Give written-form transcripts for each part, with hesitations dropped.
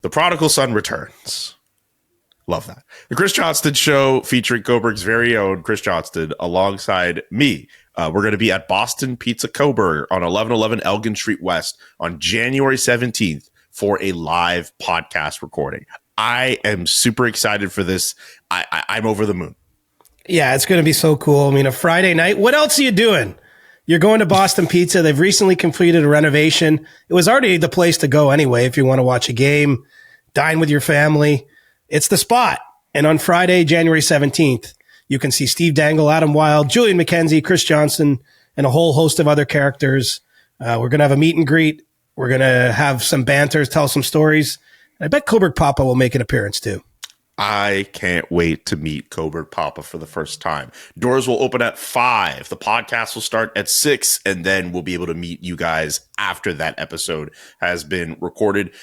The prodigal son returns. Love that. The Chris Johnston Show featuring Cobourg's very own Chris Johnston alongside me. We're going to be at Boston Pizza Cobourg on 1111 Elgin Street West on January 17th for a live podcast recording. I am super excited for this. I'm over the moon. Yeah, it's going to be so cool. I mean, a Friday night. What else are you doing? You're going to Boston Pizza. They've recently completed a renovation. It was already the place to go anyway if you want to watch a game, dine with your family. It's the spot. And on Friday, January 17th, you can see Steve Dangle, Adam Wilde, Julian McKenzie, Chris Johnston, and a whole host of other characters. We're going to have a meet and greet. We're going to have some banter, tell some stories. I bet Cobourg Papa will make an appearance too. I can't wait to meet Cobourg Papa for the first time. Doors will open at 5. The podcast will start at 6, and then we'll be able to meet you guys after that episode has been recorded.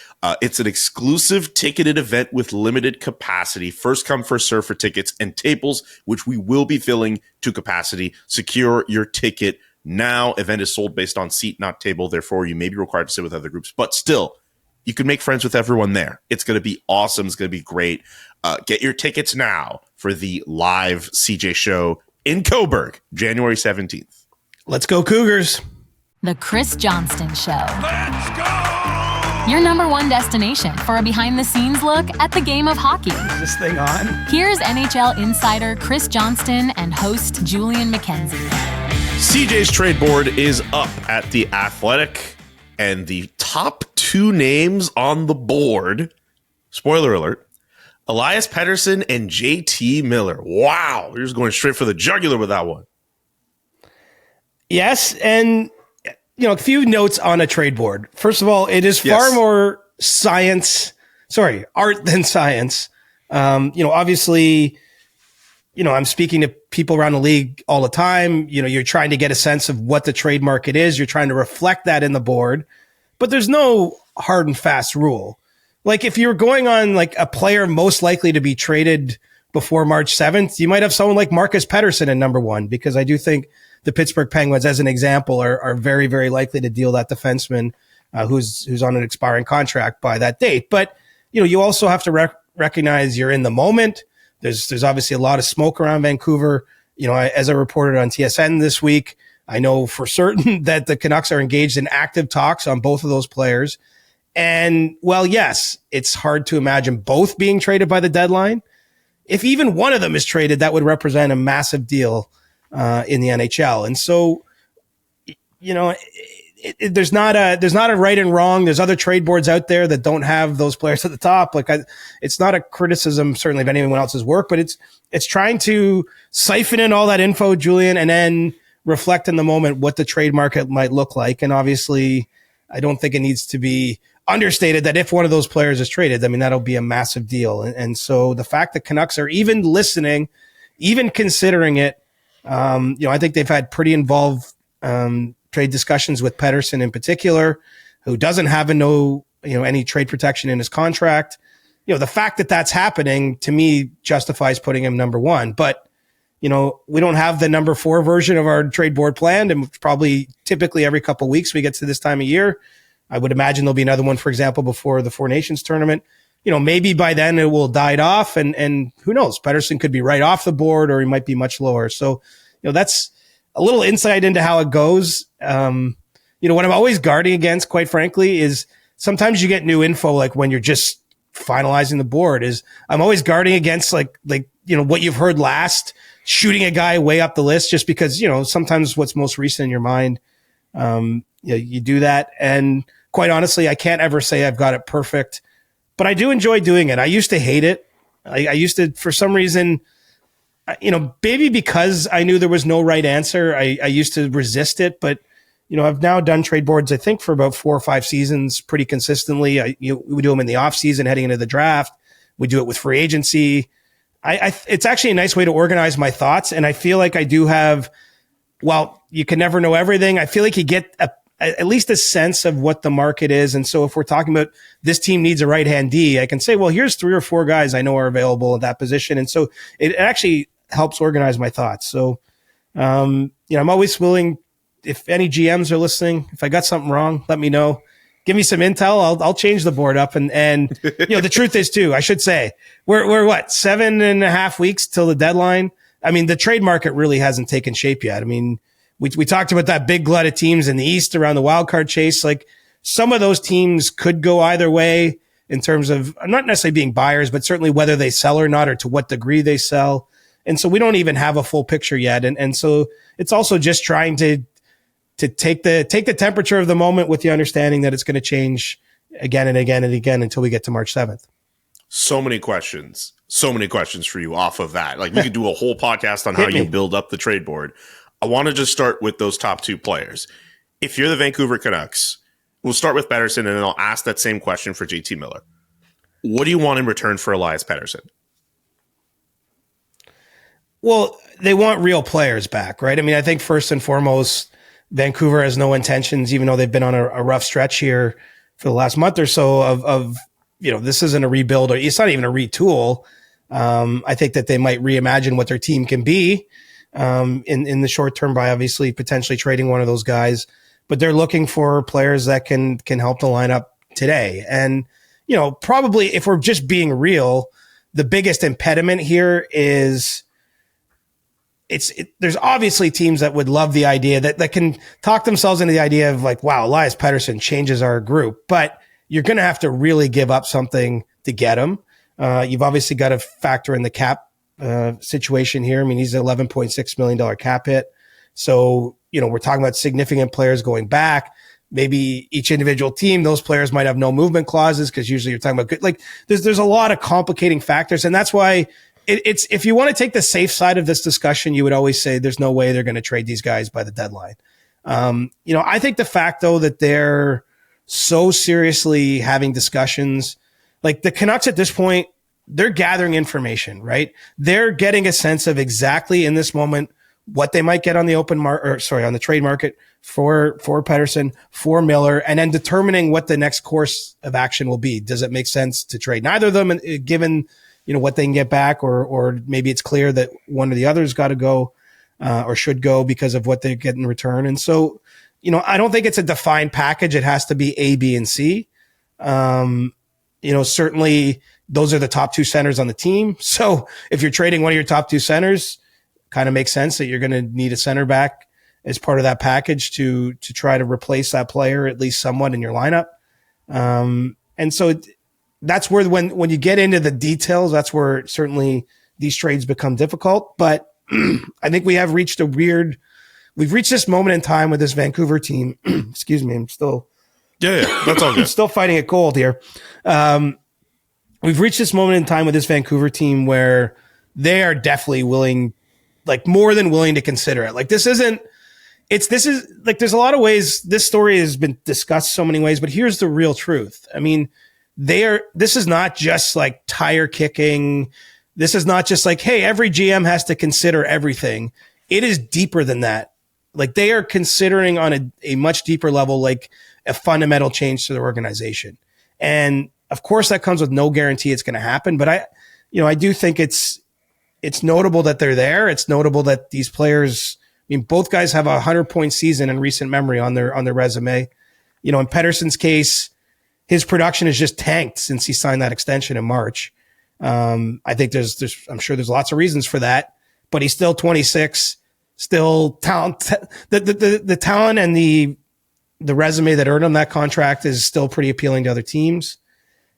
It's an exclusive ticketed event with limited capacity. First come, first serve for tickets and tables, which we will be filling to capacity. Secure your ticket now. Event is sold based on seat, not table. Therefore, you may be required to sit with other groups, but still, you can make friends with everyone there. It's going to be awesome. It's going to be great. Get your tickets now for the live CJ show in Cobourg, January 17th. Let's go Cougars. The Chris Johnston Show. Let's go! Your number one destination for a behind-the-scenes look at the game of hockey. Is this thing on? Here's NHL insider Chris Johnston and host Julian McKenzie. CJ's trade board is up at The Athletic, and the top 2 names on the board, spoiler alert, Elias Pettersson and JT Miller. Wow, you're just going straight for the jugular with that one. Yes, and a few notes on a trade board. First of all, it is far more art than science. Obviously, I'm speaking to people around the league all the time. You're trying to get a sense of what the trade market is. You're trying to reflect that in the board, but there's no hard and fast rule. Like if you're going on like a player most likely to be traded before March 7th, you might have someone like Marcus Pettersson in number 1, because I do think the Pittsburgh Penguins, as an example, are very, very likely to deal that defenseman who's on an expiring contract by that date. But, you also have to recognize you're in the moment. There's obviously a lot of smoke around Vancouver. As I reported on TSN this week, I know for certain that the Canucks are engaged in active talks on both of those players. And, well, yes, it's hard to imagine both being traded by the deadline. If even one of them is traded, that would represent a massive deal in the NHL. And so, there's not a right and wrong. There's other trade boards out there that don't have those players at the top. It's not a criticism, certainly, of anyone else's work, but it's trying to siphon in all that info, Julian, and then reflect in the moment what the trade market might look like. And obviously, I don't think it needs to be understated that if one of those players is traded, I mean, that'll be a massive deal. And so the fact that Canucks are even listening, even considering it, I think they've had pretty involved trade discussions with Pettersson in particular, who doesn't have any trade protection in his contract. The fact that that's happening to me justifies putting him number 1. But, we don't have the number 4 version of our trade board planned, and probably typically every couple of weeks we get to this time of year. I would imagine there'll be another one, for example, before the Four Nations tournament. Maybe by then it will die off, and who knows? Pettersson could be right off the board, or he might be much lower. So, that's a little insight into how it goes. What I'm always guarding against, quite frankly, is sometimes you get new info, like when you're just finalizing the board. I'm always guarding against what you've heard last, shooting a guy way up the list, just because sometimes what's most recent in your mind. You do that. And quite honestly, I can't ever say I've got it perfect, but I do enjoy doing it. I used to hate it. I used to, for some reason, maybe because I knew there was no right answer, I used to resist it. But, I've now done trade boards, I think, for about 4 or 5 seasons pretty consistently. We do them in the off season heading into the draft. We do it with free agency. It's actually a nice way to organize my thoughts. And I feel like I do have, well, you can never know everything. I feel like you get at least a sense of what the market is. And so if we're talking about this team needs a right-hand D, I can say, well, here's 3 or 4 guys I know are available at that position. And so it actually helps organize my thoughts. So, I'm always willing, if any GMs are listening, if I got something wrong, let me know. give me some intel. I'll change the board up. And the truth is too, I should say, we're what, 7.5 weeks till the deadline. I mean, the trade market really hasn't taken shape yet. I mean, we talked about that big glut of teams in the East around the wild card chase. Like, some of those teams could go either way in terms of not necessarily being buyers, but certainly whether they sell or not, or to what degree they sell. And so we don't even have a full picture yet. And so it's also just trying to take the temperature of the moment with the understanding that it's going to change again and again and again until we get to March 7th. So many questions for you off of that. Like, we could do a whole podcast on how you build up the trade board. I want to just start with those top two players. If you're the Vancouver Canucks, we'll start with Pettersson, and then I'll ask that same question for JT Miller. What do you want in return for Elias Pettersson? Well, they want real players back, right? I mean, I think first and foremost, Vancouver has no intentions, even though they've been on a rough stretch here for the last month or so of this isn't a rebuild, or it's not even a retool. I think that they might reimagine what their team can be in the short term by obviously potentially trading one of those guys. But they're looking for players that can help the lineup today. And, probably if we're just being real, the biggest impediment here is there's obviously teams that would love the idea that can talk themselves into the idea of like, wow, Elias Pettersson changes our group, but you're going to have to really give up something to get him. You've obviously got to factor in the cap situation here. I mean, he's an $11.6 million cap hit. So, we're talking about significant players going back. Maybe each individual team, those players might have no movement clauses, because usually you're talking about good, like there's a lot of complicating factors. And that's why it's if you want to take the safe side of this discussion, you would always say there's no way they're going to trade these guys by the deadline. I think the fact though that they're so seriously having discussions, like the Canucks at this point, they're gathering information, right? They're getting a sense of exactly in this moment what they might get on the on the trade market for Pettersson, for Miller, and then determining what the next course of action will be. Does it make sense to trade neither of them, given what they can get back, or maybe it's clear that one or the other's got to go or should go because of what they get in return. And so, I don't think it's a defined package. It has to be A, B, and C. Certainly those are the top two centers on the team. So if you're trading one of your top two centers, kind of makes sense that you're going to need a center back as part of that package to try to replace that player, at least somewhat in your lineup. And so that's where, when you get into the details, that's where certainly these trades become difficult. But I think we've reached this moment in time with this Vancouver team. Excuse me. I'm still, that's all good. I'm still fighting a cold here. We've reached this moment in time with this Vancouver team where they are definitely willing, like more than willing to consider it. Like this is like, there's a lot of ways this story has been discussed so many ways, but here's the real truth. I mean, this is not just like tire kicking. This is not just like, hey, every GM has to consider everything. It is deeper than that. Like they are considering on a much deeper level, like a fundamental change to their organization. And of course that comes with no guarantee it's going to happen. But I do think it's notable that they're there. It's notable that these players, I mean, both guys have a 100-point season in recent memory on their resume. In Pettersson's case, his production has just tanked since he signed that extension in March. I think I'm sure there's lots of reasons for that, but he's still 26, still talent. The talent and the resume that earned him that contract is still pretty appealing to other teams.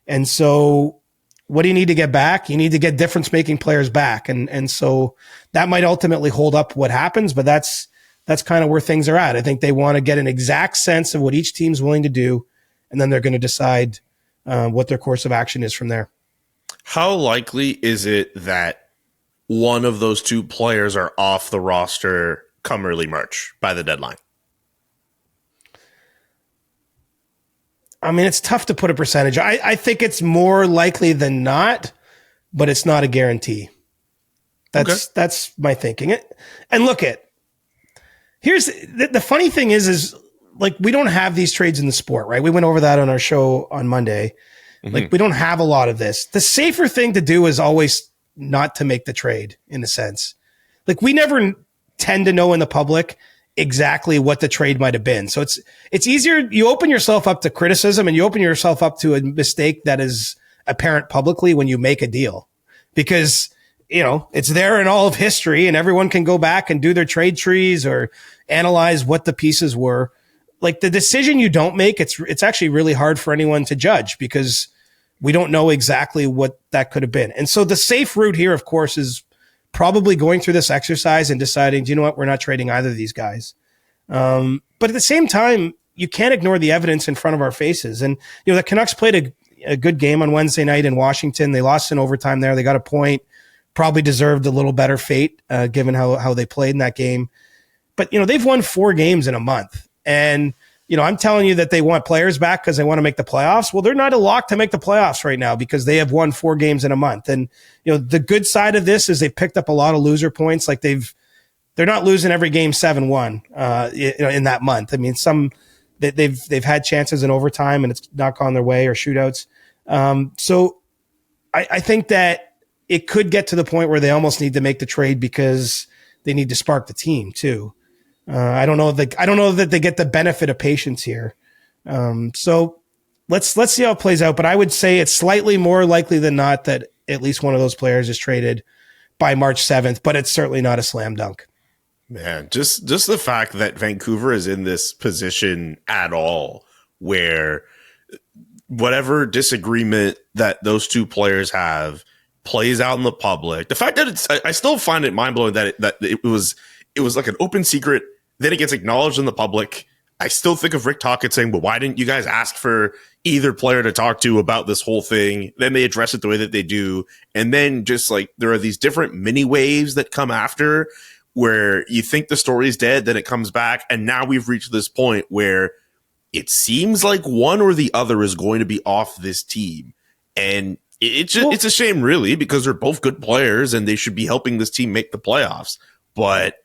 And so what do you need to get back? You need to get difference-making players back. And so that might ultimately hold up what happens, but that's kind of where things are at. I think they want to get an exact sense of what each team's willing to do, and then they're going to decide what their course of action is from there. How likely is it that one of those two players are off the roster come early March by the deadline? I mean, it's tough to put a percentage. I think it's more likely than not, but it's not a guarantee. That's my thinking. And look here's the funny thing is like, we don't have these trades in the sport, right? We went over that on our show on Monday. Mm-hmm. Like, we don't have a lot of this. The safer thing to do is always not to make the trade, in a sense. Like, we never tend to know in the public exactly what the trade might have been. So it's easier. You open yourself up to criticism and you open yourself up to a mistake that is apparent publicly when you make a deal, because it's there in all of history and everyone can go back and do their trade trees or analyze what the pieces were. Like the decision you don't make, it's actually really hard for anyone to judge because we don't know exactly what that could have been. And so the safe route here, of course, is probably going through this exercise and deciding, do you know what? We're not trading either of these guys. But at the same time, you can't ignore the evidence in front of our faces. And, the Canucks played a good game on Wednesday night in Washington. They lost in overtime there. They got a point, probably deserved a little better fate, given how they played in that game. But, they've won 4 games in a month. And, I'm telling you that they want players back because they want to make the playoffs. Well, they're not a lock to make the playoffs right now because they have won 4 games in a month. And, the good side of this is they picked up a lot of loser points. Like they're not losing every game 7-1, in that month. I mean, they've had chances in overtime and it's not gone their way, or shootouts. So I think that it could get to the point where they almost need to make the trade because they need to spark the team too. I don't know that they get the benefit of patience here. So let's see how it plays out. But I would say it's slightly more likely than not that at least one of those players is traded by March 7th, but it's certainly not a slam dunk. Man, just the fact that Vancouver is in this position at all, where whatever disagreement that those two players have plays out in the public. The fact that I still find it mind blowing that it was like an open secret. Then it gets acknowledged in the public. I still think of Rick Tocchet saying, well, why didn't you guys ask for either player to talk to about this whole thing? Then they address it the way that they do. And then just like there are these different mini waves that come after where you think the story's dead, then it comes back. And now we've reached this point where it seems like one or the other is going to be off this team. And it's a shame, really, because they're both good players and they should be helping this team make the playoffs. But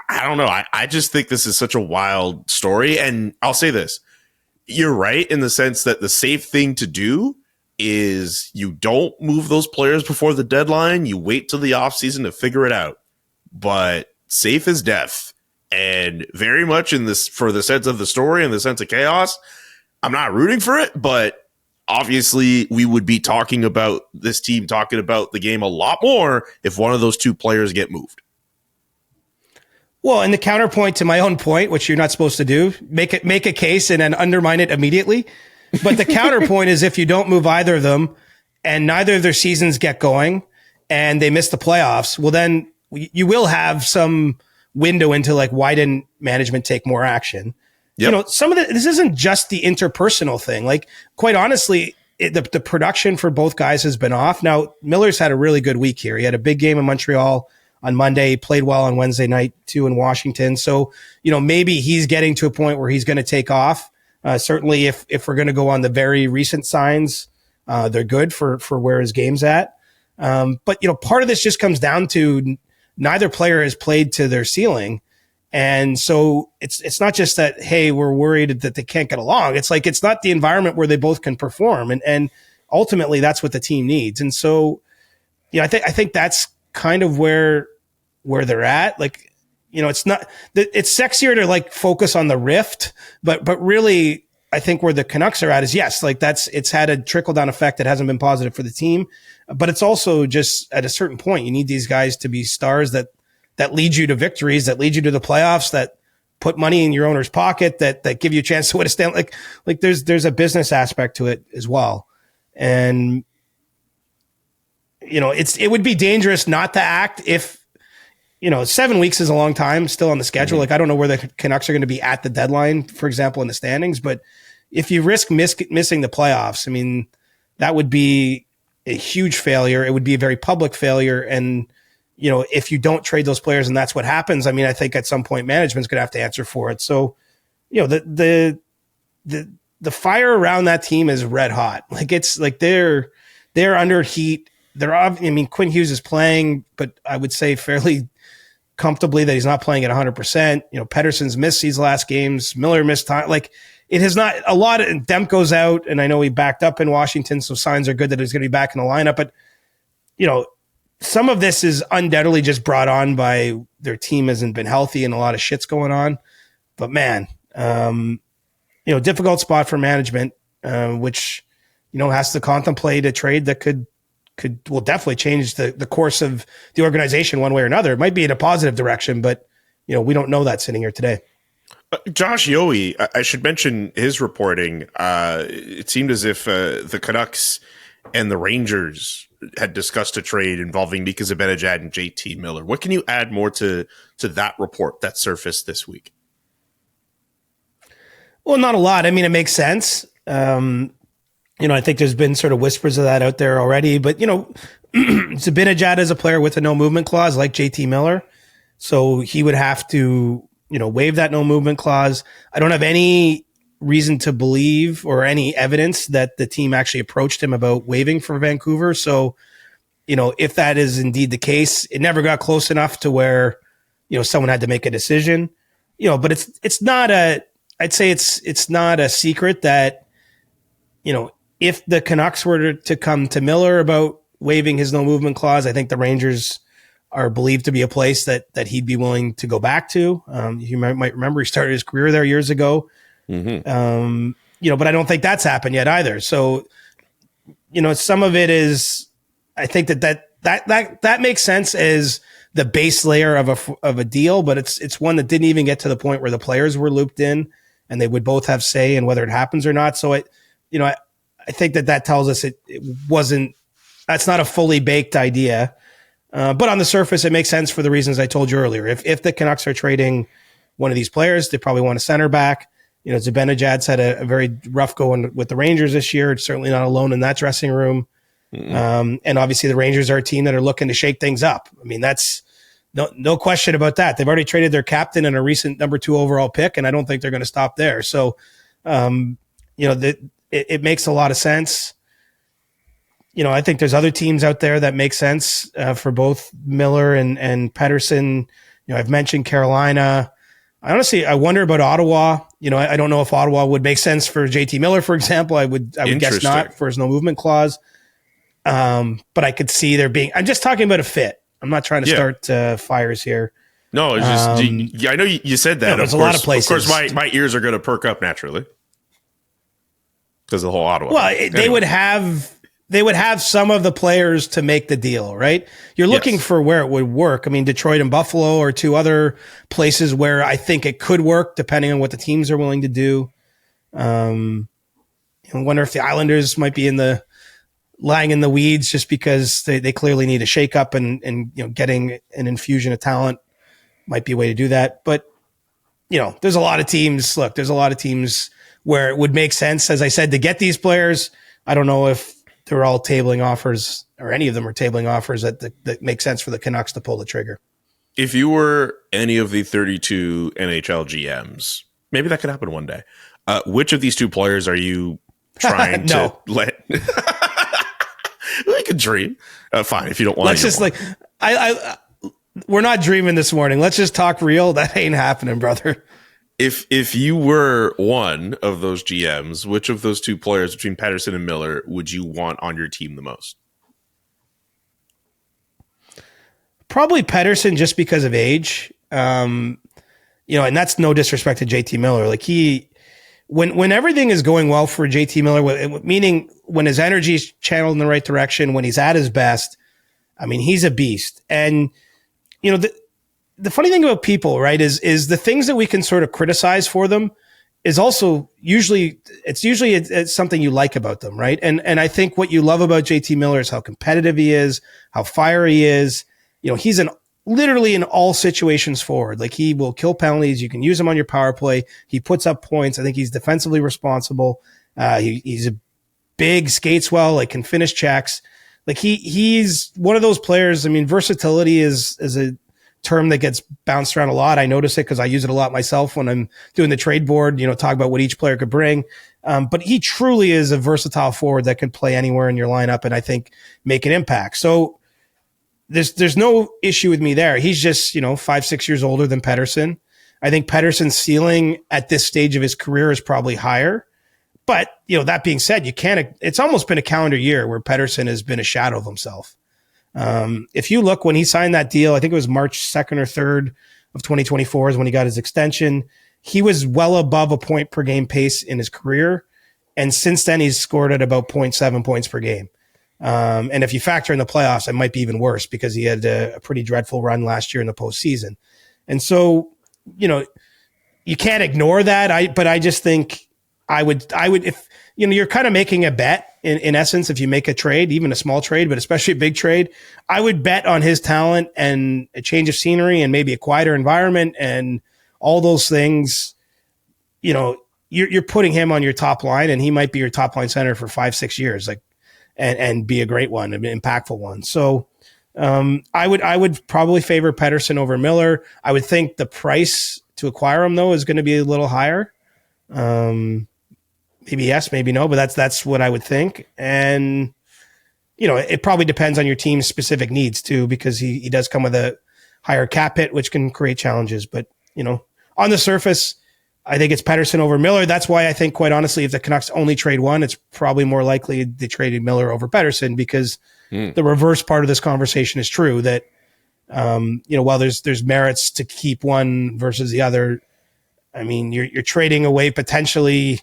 I don't know. I just think this is such a wild story. And I'll say this. You're right in the sense that the safe thing to do is you don't move those players before the deadline. You wait till the offseason to figure it out. But safe is death. And very much in this, for the sense of the story and the sense of chaos, I'm not rooting for it, but obviously we would be talking about this team, talking about the game a lot more if one of those two players get moved. Well, and the counterpoint to my own point, which you're not supposed to do, make a case and then undermine it immediately. But the counterpoint is if you don't move either of them and neither of their seasons get going and they miss the playoffs, well, then you will have some window into like, why didn't management take more action? Yep. Some of this isn't just the interpersonal thing. Like, quite honestly, the production for both guys has been off. Now, Miller's had a really good week here. He had a big game in Montreal on Monday. He played well on Wednesday night too in Washington. So, maybe he's getting to a point where he's going to take off. Certainly if we're going to go on the very recent signs, they're good for where his game's at. But part of this just comes down to neither player has played to their ceiling. And so it's not just that, hey, we're worried that they can't get along. It's like, it's not the environment where they both can perform. And ultimately that's what the team needs. And so, I think that's kind of where they're at. Like, it's not, it's sexier to like focus on the rift, but really I think where the Canucks are at is, yes, like it's had a trickle down effect that hasn't been positive for the team, but it's also just at a certain point, you need these guys to be stars that lead you to victories, that lead you to the playoffs, that put money in your owner's pocket, that give you a chance to win a Stanley. Like there's a business aspect to it as well. And, it would be dangerous not to act if, 7 weeks is a long time still on the schedule. Mm-hmm. Like, I don't know where the Canucks are going to be at the deadline, for example, in the standings, but if you risk missing the playoffs, I mean, that would be a huge failure. It would be a very public failure. And, if you don't trade those players and that's what happens, I mean, I think at some point management's going to have to answer for it. So, the fire around that team is red hot. Like, it's like they're under heat. Quinn Hughes is playing, but I would say fairly comfortably that he's not playing at 100%. Pettersson's missed these last games. Miller missed time. Like, it has not a lot of Demko's out, and I know he backed up in Washington, so signs are good that he's going to be back in the lineup. But some of this is undoubtedly just brought on by their team hasn't been healthy and a lot of shit's going on. But man, difficult spot for management, which, has to contemplate a trade that will definitely change the course of the organization one way or another. It might be in a positive direction, but we don't know that sitting here today. Josh Yohe, I should mention his reporting. It seemed as if the Canucks and the Rangers had discussed a trade involving Mika Zibanejad and JT Miller. What can you add more to that report that surfaced this week? Well, not a lot. I mean, it makes sense. I think there's been sort of whispers of that out there already, but Zibanejad is a player with a no movement clause like JT Miller. So he would have to, waive that no movement clause. I don't have any reason to believe or any evidence that the team actually approached him about waiving for Vancouver. So, if that is indeed the case, it never got close enough to where, someone had to make a decision, but it's not I'd say it's not a secret that, if the Canucks were to come to Miller about waiving his no movement clause, I think the Rangers are believed to be a place that he'd be willing to go back to. You might remember he started his career there years ago. Mm-hmm. But I don't think that's happened yet either. So, some of it is, I think that makes sense as the base layer of a deal, but it's one that didn't even get to the point where the players were looped in and they would both have say in whether it happens or not. So I think that tells us that's not a fully baked idea. But on the surface, it makes sense for the reasons I told you earlier. If the Canucks are trading one of these players, they probably want a center back. Zibanejad's had a very rough go with the Rangers this year. It's certainly not alone in that dressing room. Mm-hmm. And obviously the Rangers are a team that are looking to shake things up. I mean, that's no question about that. They've already traded their captain and a recent number 2 overall pick, and I don't think they're going to stop there. So, it makes a lot of sense. I think there's other teams out there that make sense for both Miller and Pettersson. I've mentioned Carolina. I wonder about Ottawa. I don't know if Ottawa would make sense for JT Miller, for example. I would guess not for his no movement clause. But I could see I'm just talking about a fit. I'm not trying to start fires here. No, it's just, I know you said that. There's a lot of places. Of course, my ears are going to perk up naturally because of the whole Ottawa. Well, they would have some of the players to make the deal, right? You're looking for where it would work. I mean, Detroit and Buffalo are 2 other places where I think it could work, depending on what the teams are willing to do. I wonder if the Islanders might be lying in the weeds just because they clearly need a shakeup and getting an infusion of talent might be a way to do that. But there's a lot of teams. Look, there's a lot of teams where it would make sense, as I said, to get these players. I don't know if they're all tabling offers, or any of them are tabling offers that make sense for the Canucks to pull the trigger. If you were any of the 32 NHL GMs, maybe that could happen one day. Which of these 2 players are you trying to let? Like a dream. Fine, if you don't want. Let's just we're not dreaming this morning. Let's just talk real. That ain't happening, brother. If you were one of those GMs, which of those 2 players between Pettersson and Miller would you want on your team the most? Probably Pettersson, just because of age. And that's no disrespect to JT Miller. Like when everything is going well for JT Miller, meaning when his energy is channeled in the right direction, when he's at his best, I mean, he's a beast. And, the funny thing about people, right, is the things that we can sort of criticize for them is also usually it's something you like about them, right? And I think what you love about JT Miller is how competitive he is, how fiery he is. He's literally in all situations forward. Like, he will kill penalties. You can use him on your power play. He puts up points. I think he's defensively responsible. He's a big, skates well, like can finish checks. Like he's one of those players. I mean, versatility is a term that gets bounced around a lot. I notice it because I use it a lot myself when I'm doing the trade board, talk about what each player could bring. But he truly is a versatile forward that can play anywhere in your lineup and I think make an impact. So there's no issue with me there. He's just, 5-6 years older than Pettersson. I think Pettersson's ceiling at this stage of his career is probably higher. But, that being said, it's almost been a calendar year where Pettersson has been a shadow of himself. If you look when he signed that deal, I think it was March 2nd or 3rd of 2024 is when he got his extension. He was well above a point per game pace in his career. And since then, he's scored at about 0.7 points per game. And if you factor in the playoffs, it might be even worse because he had a pretty dreadful run last year in the postseason. And so, you can't ignore that. But I just think I would, if, you're kind of making a bet in essence, if you make a trade, even a small trade, but especially a big trade, I would bet on his talent and a change of scenery and maybe a quieter environment and all those things. You're putting him on your top line, and he might be your top line center for 5-6 years, and be a great one, an impactful one. So I would probably favor Pettersson over Miller. I would think the price to acquire him though is going to be a little higher. Maybe yes, maybe no, but that's what I would think. And it probably depends on your team's specific needs too, because he does come with a higher cap hit, which can create challenges. But on the surface, I think it's Pettersson over Miller. That's why I think, quite honestly, if the Canucks only trade one, it's probably more likely they traded Miller over Pettersson, because the reverse part of this conversation is true, that while there's merits to keep one versus the other, I mean, you're trading away potentially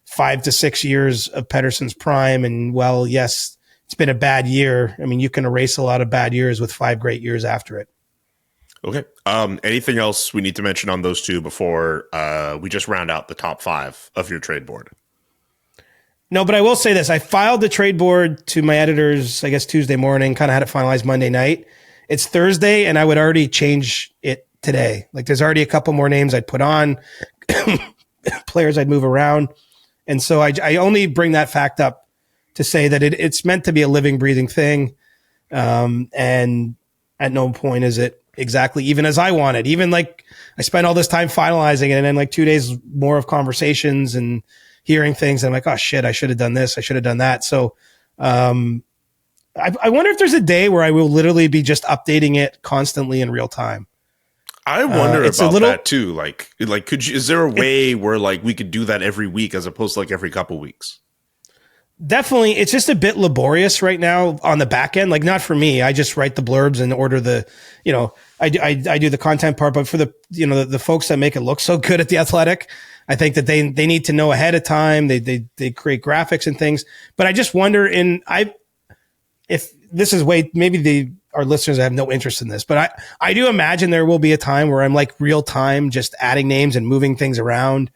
5 to 6 years of Pettersson's prime. And well, yes, it's been a bad year. I mean, you can erase a lot of bad years with 5 great years after it. Okay. Anything else we need to mention on those two before we just round out the top 5 of your trade board? No, but I will say this. I filed the trade board to my editors, I guess, Tuesday morning, kind of had it finalized Monday night. It's Thursday, and I would already change it today. Like, there's already a couple more names I'd put on, players I'd move around. And so I only bring that fact up to say that it's meant to be a living, breathing thing. And at no point is it exactly even as I wanted. Even like I spent all this time finalizing it, and then like 2 days more of conversations and hearing things. And I'm like, oh shit, I should have done this. I should have done that. So I wonder if there's a day where I will literally be just updating it constantly in real time. I wonder about that too. Like, is there a way where like we could do that every week as opposed to like every couple weeks? Definitely. It's just a bit laborious right now on the back end. Like, not for me. I just write the blurbs and order the, I do the content part, but for the, the folks that make it look so good at The Athletic, I think that they need to know ahead of time. They create graphics and things, but I just wonder if this is maybe our listeners have no interest in this, but I do imagine there will be a time where I'm like real time, just adding names and moving things around.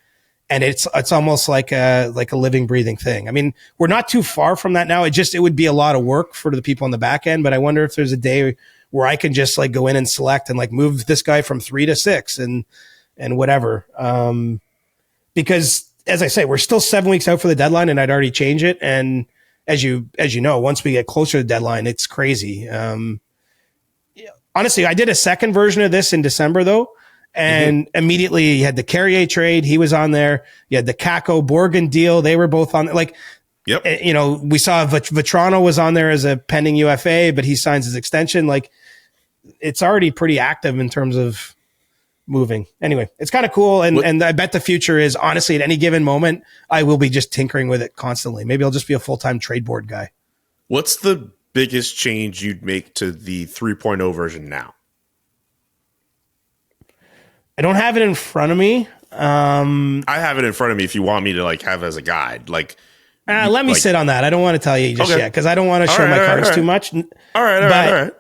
And it's almost like a living, breathing thing. I mean, we're not too far from that now. It would be a lot of work for the people on the back end, but I wonder if there's a day where I can just like go in and select and like move this guy from 3 to 6 and whatever. Because as I say, we're still 7 weeks out for the deadline, and I'd already changed it. And as you know, once we get closer to the deadline, it's crazy. Honestly, I did a second version of this in December though. And immediately you had the Carrier trade. He was on there. You had the COBOURG deal. They were both on. Like, yep. We saw Vetrano was on there as a pending UFA, but he signs his extension. Like, it's already pretty active in terms of moving. Anyway, it's kind of cool. And I bet the future is, honestly, at any given moment, I will be just tinkering with it constantly. Maybe I'll just be a full-time trade board guy. What's the biggest change you'd make to the 3.0 version now? I don't have it in front of me. I have it in front of me if you want me to like have as a guide. Like, let me sit on that. I don't want to tell you just yet because I don't want to show my cards too much. All right.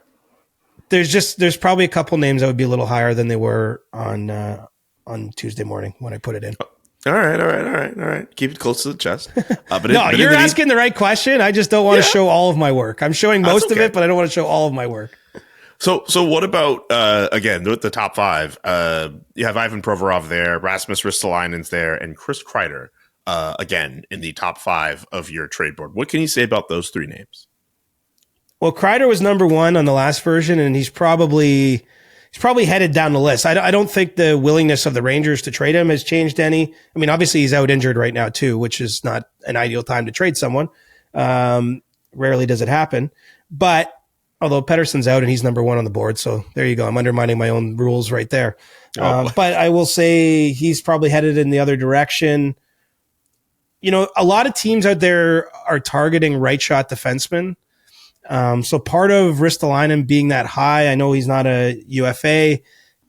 There's probably a couple names that would be a little higher than they were on Tuesday morning when I put it in. All right. Keep it close to the chest. You're asking the right question. I just don't want to show all of my work. I'm showing most of it, but I don't want to show all of my work. So what about, again, the top 5? You have Ivan Provorov there, Rasmus Ristolainen's there, and Chris Kreider, again, in the top 5 of your trade board. What can you say about those 3 names? Well, Kreider was number 1 on the last version, and he's probably headed down the list. I don't think the willingness of the Rangers to trade him has changed any. I mean, obviously he's out injured right now too, which is not an ideal time to trade someone. Rarely does it happen, but although Pettersson's out and he's number 1 on the board. So there you go. I'm undermining my own rules right there. But I will say he's probably headed in the other direction. A lot of teams out there are targeting right shot defensemen. So part of Ristolainen being that high, I know he's not a UFA,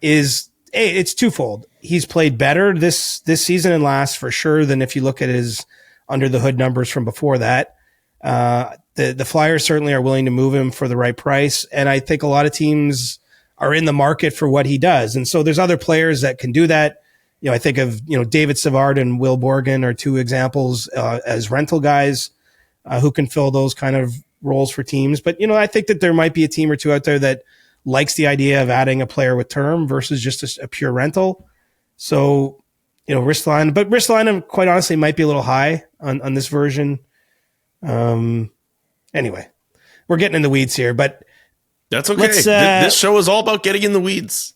it's twofold. He's played better this season and last for sure than if you look at his under the hood numbers from before that. The Flyers certainly are willing to move him for the right price, and I think a lot of teams are in the market for what he does. And so there's other players that can do that. I think of David Savard and Will Borgen are two examples as rental guys who can fill those kind of roles for teams. But I think that there might be a team or two out there that likes the idea of adding a player with term versus just a pure rental. So Ristolainen, quite honestly, might be a little high on this version. Anyway, we're getting in the weeds here, but that's okay. This show is all about getting in the weeds.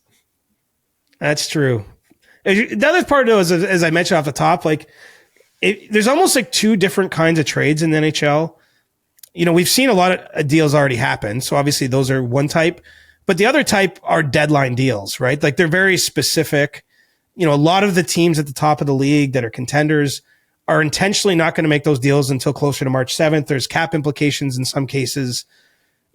That's true. The other part, though, is, as I mentioned off the top, there's almost like two different kinds of trades in the NHL. We've seen a lot of deals already happen. So obviously those are one type, but the other type are deadline deals, right? Like they're very specific. A lot of the teams at the top of the league that are contenders are intentionally not going to make those deals until closer to March 7th. There's cap implications in some cases.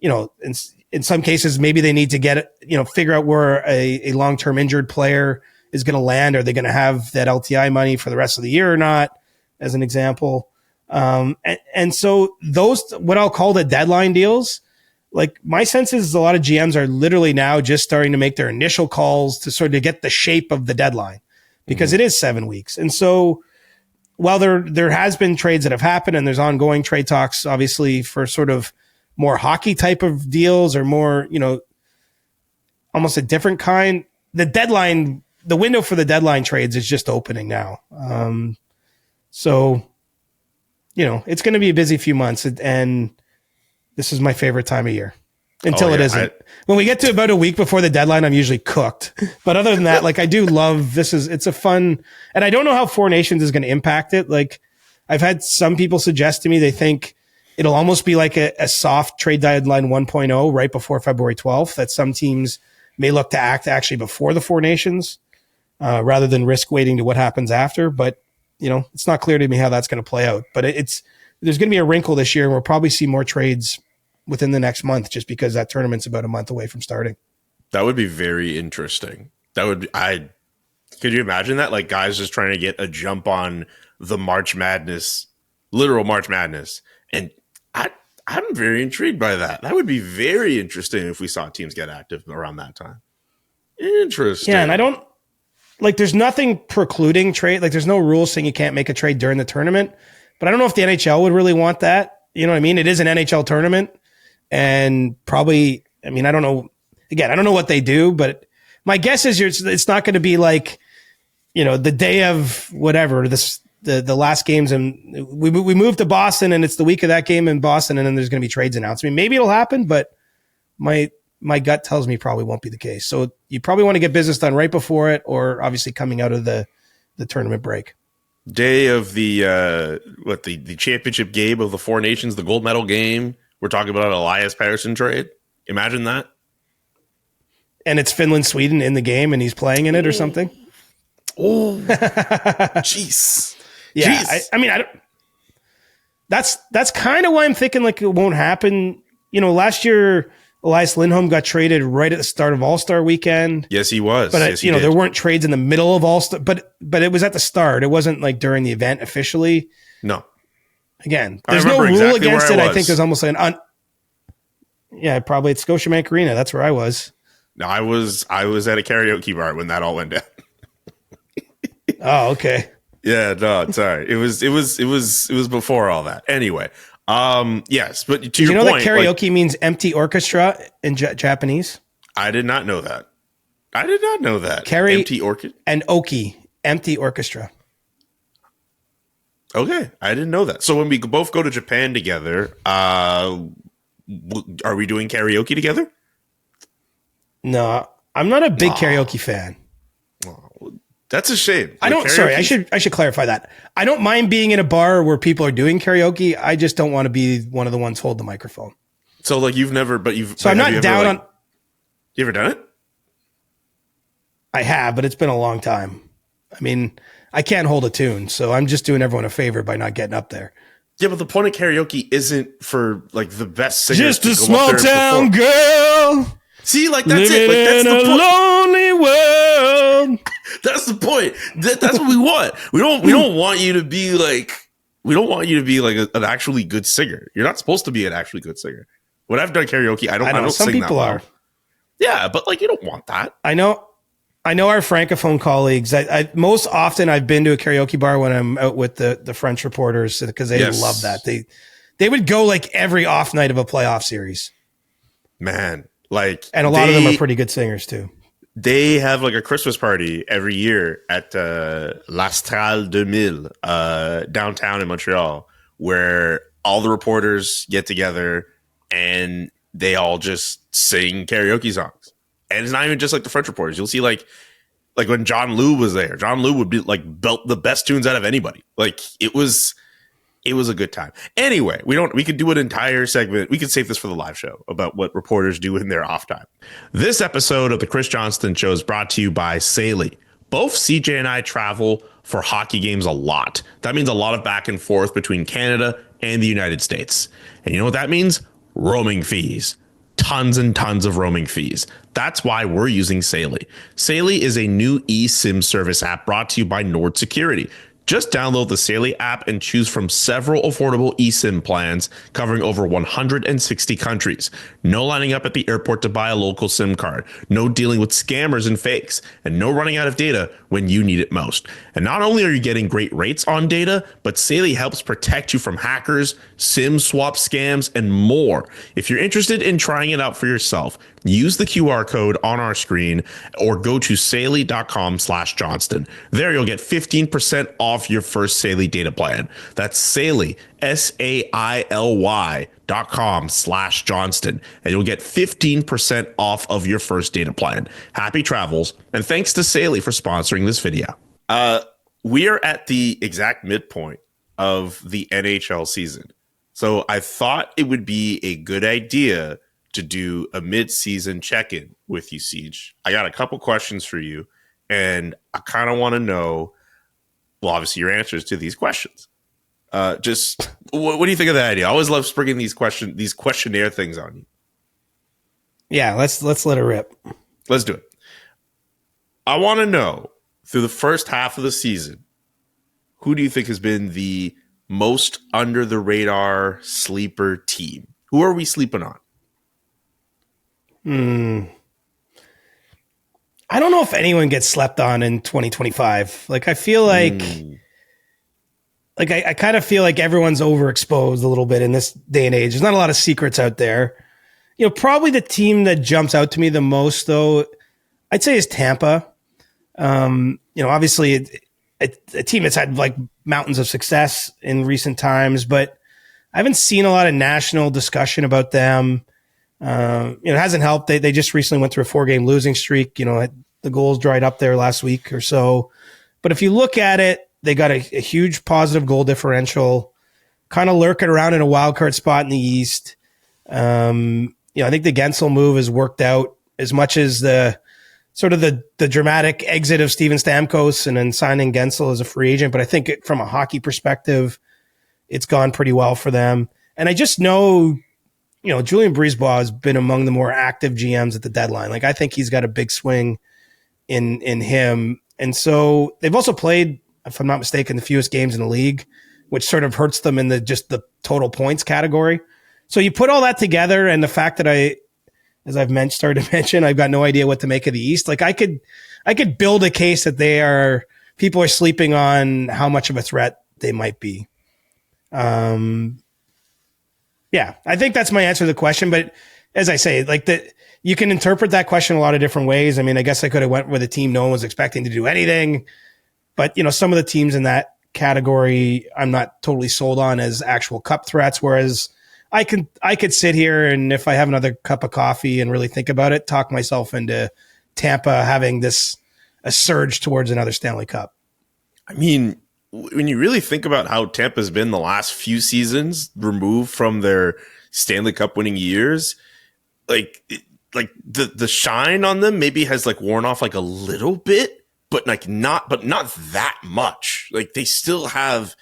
In some cases, maybe they need to figure out where a long-term injured player is going to land. Are they going to have that LTI money for the rest of the year or not, as an example? And so those, what I'll call the deadline deals, like my sense is a lot of GMs are literally now just starting to make their initial calls to sort of get the shape of the deadline because it is 7 weeks. And so while there has been trades that have happened and there's ongoing trade talks, obviously for sort of more hockey type of deals or more, almost a different kind, the window for the deadline trades is just opening now. So it's going to be a busy few months, and this is my favorite time of year until it isn't. When we get to about a week before the deadline, I'm usually cooked. But other than that, I do love this. It's a fun, and I don't know how Four Nations is going to impact it. I've had some people suggest to me they think it'll almost be like a soft trade deadline 1.0 right before February 12th, that some teams may look to act actually before the Four Nations rather than risk waiting to what happens after. But it's not clear to me how that's going to play out. But there's going to be a wrinkle this year, and we'll probably see more trades within the next month just because that tournament's about a month away from starting. That would be very interesting. Could you imagine that? Like guys just trying to get a jump on the March Madness, literal March Madness. And I'm very intrigued by that. That would be very interesting if we saw teams get active around that time. Interesting. Yeah, and I don't, there's nothing precluding trade. There's no rules saying you can't make a trade during the tournament. But I don't know if the NHL would really want that. You know what I mean? It is an NHL tournament. And probably, I don't know. Again, I don't know what they do, but my guess is it's not going to be the day of whatever, the last games. And we moved to Boston and it's the week of that game in Boston. And then there's going to be trades announced. Maybe it'll happen, but my gut tells me probably won't be the case. So you probably want to get business done right before it, or obviously coming out of the tournament break. Day of the championship game of the Four Nations, the gold medal game. We're talking about an Elias Pettersson trade. Imagine that. And it's Finland, Sweden in the game, and he's playing in it or something. Oh, jeez. Yeah, Jeez. That's kind of why I'm thinking it won't happen. Last year Elias Lindholm got traded right at the start of All-Star weekend. Yes, he was. But there weren't trades in the middle of All-Star, but it was at the start. It wasn't during the event officially. No. Again, there's no rule against it. I think there's almost probably at Scotiabank Arena. That's where I was. No, I was at a karaoke bar when that all went down. Oh, okay. Yeah, no, sorry. It was before all that. Anyway, yes, but to your point, that karaoke means empty orchestra in Japanese? I did not know that. Empty orchestra and oki, empty orchestra. Okay, I didn't know that. So when we both go to Japan together, are we doing karaoke together? No, I'm not a big karaoke fan. That's a shame. I should clarify that. I don't mind being in a bar where people are doing karaoke. I just don't want to be one of the ones hold the microphone. So you've never, So I'm not down on. You ever done it? I have, but it's been a long time. I can't hold a tune, so I'm just doing everyone a favor by not getting up there. Yeah, but the point of karaoke isn't for like the best singers. Just a small town girl. See, like that's it. Like that's the point. Lonely world. That's the point. That's what we want. We don't want you to be like. We don't want you to be like an actually good singer. You're not supposed to be an actually good singer. When I've done karaoke, I don't some sing people that well. are. Yeah, but like you don't want that. I know our francophone colleagues. I most often I've been to a karaoke bar when I'm out with the French reporters because they love that. They would go like every off night of a playoff series. Man, like, and a lot of them are pretty good singers too. They have like a Christmas party every year at l'Astral 2000 downtown in Montreal, where all the reporters get together and they all just sing karaoke songs. And it's not even just like the French reporters. You'll see like when John Liu was there, John Liu would be like belt the best tunes out of anybody. Like it was a good time. Anyway, we could do an entire segment. We could save this for the live show about what reporters do in their off time. This episode of the Chris Johnston Show is brought to you by Saley. Both CJ and I travel for hockey games a lot. That means a lot of back and forth between Canada and the United States. And you know what that means? Roaming fees. Tons and tons of roaming fees. That's why we're using Saley. Saley is a new eSIM service app brought to you by Nord Security. Just download the Saley app and choose from several affordable eSIM plans covering over 160 countries. No lining up at the airport to buy a local SIM card. No dealing with scammers and fakes. And no running out of data when you need it most. And not only are you getting great rates on data, but Saley helps protect you from hackers, SIM swap scams, and more. If you're interested in trying it out for yourself, use the QR code on our screen or go to saley.com/Johnston. There you'll get 15% off your first Saley data plan. That's Saley, SAILY.com/Johnston. And you'll get 15% off of your first data plan. Happy travels. And thanks to Saley for sponsoring this video. We are at the exact midpoint of the NHL season. So I thought it would be a good idea to do a mid-season check-in with you, Siege. I got a couple questions for you, and I kind of want to know, well, obviously your answers to these questions. Just what do you think of that idea? I always love springing these questionnaire things on you. Yeah, let's let it rip. Let's do it. I want to know, through the first half of the season, who do you think has been the most under the radar sleeper team? Who are we sleeping on? I don't know if anyone gets slept on in 2025. Like I feel like I kind of feel like everyone's overexposed a little bit in this day and age. There's not a lot of secrets out there. You know, probably the team that jumps out to me the most, though, I'd say is Tampa. You know, obviously a team that's had like mountains of success in recent times, but I haven't seen a lot of national discussion about them. You know, it hasn't helped. They just recently went through a 4-game losing streak. You know, the goals dried up there last week or so. But if you look at it, they got a huge positive goal differential, kind of lurking around in a wild card spot in the East. You know, I think the Gensel move has worked out as much as the dramatic exit of Steven Stamkos and then signing Gensel as a free agent. But I think from a hockey perspective, it's gone pretty well for them. And I just know, you know, Julian Brisebois has been among the more active GMs at the deadline. Like, I think he's got a big swing in him. And so they've also played, if I'm not mistaken, the fewest games in the league, which sort of hurts them in the total points category. So you put all that together, and the fact that as I've started to mention, I've got no idea what to make of the East. Like I could build a case that people are sleeping on how much of a threat they might be. Yeah, I think that's my answer to the question. But as I say, like you can interpret that question a lot of different ways. I mean, I guess I could have went with a team no one was expecting to do anything, but you know, some of the teams in that category, I'm not totally sold on as actual cup threats. Whereas I could sit here and if I have another cup of coffee and really think about it, talk myself into Tampa having a surge towards another Stanley Cup. I mean, when you really think about how Tampa's been the last few seasons removed from their Stanley Cup winning years, like the shine on them maybe has like worn off like a little bit, but not that much. Like they still have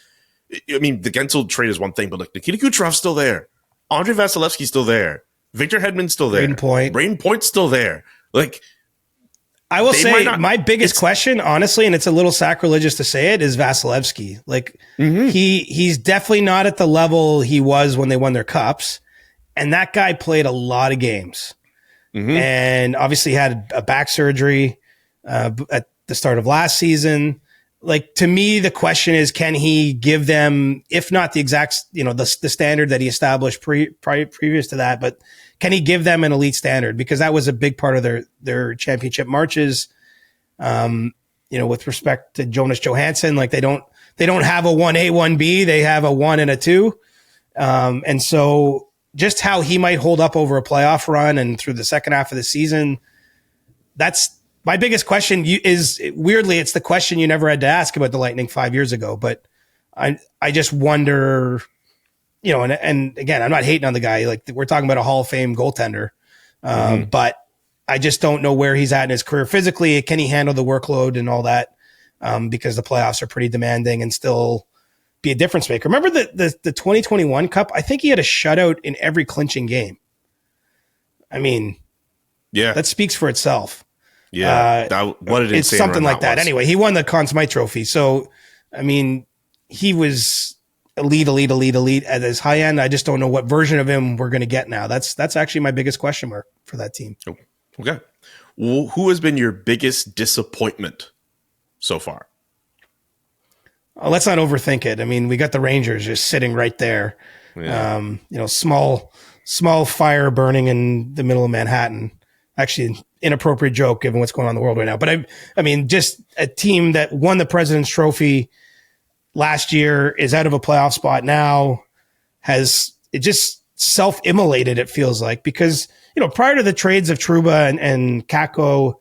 I mean, the Gensel trade is one thing, but like Nikita Kucherov's still there. Andre Vasilevsky's still there. Victor Hedman's still there. Braden Point's still there. Like, I will say my biggest question, honestly, and it's a little sacrilegious to say it, is Vasilevsky. Like, he's definitely not at the level he was when they won their cups. And that guy played a lot of games. And obviously had a back surgery at the start of last season. Like, to me, the question is, can he give them, if not the exact, the standard that he established previous to that, but can he give them an elite standard? Because that was a big part of their championship marches. With respect to Jonas Johansson, like they don't have a 1A, 1B, they have a 1 and a 2. And so just how he might hold up over a playoff run and through the second half of the season, that's my biggest question. Is weirdly, it's the question you never had to ask about the Lightning 5 years ago. But I just wonder, and again, I'm not hating on the guy. Like, we're talking about a Hall of Fame goaltender, but I just don't know where he's at in his career physically. Can he handle the workload and all that? Because the playoffs are pretty demanding and still be a difference maker. Remember the 2021 Cup? I think he had a shutout in every clinching game. I mean, yeah, that speaks for itself. Yeah, what an it's something like that. Anyway, he won the Conn Smythe Trophy. So, I mean, he was elite at his high end. I just don't know what version of him we're going to get now. That's actually my biggest question mark for that team. Okay. Well, who has been your biggest disappointment so far? Let's not overthink it. I mean, we got the Rangers just sitting right there. Yeah. Small fire burning in the middle of Manhattan. Actually, an inappropriate joke given what's going on in the world right now. But I mean, just a team that won the President's Trophy last year, is out of a playoff spot now, it just self-immolated, it feels like, because, prior to the trades of Trouba and Kakko,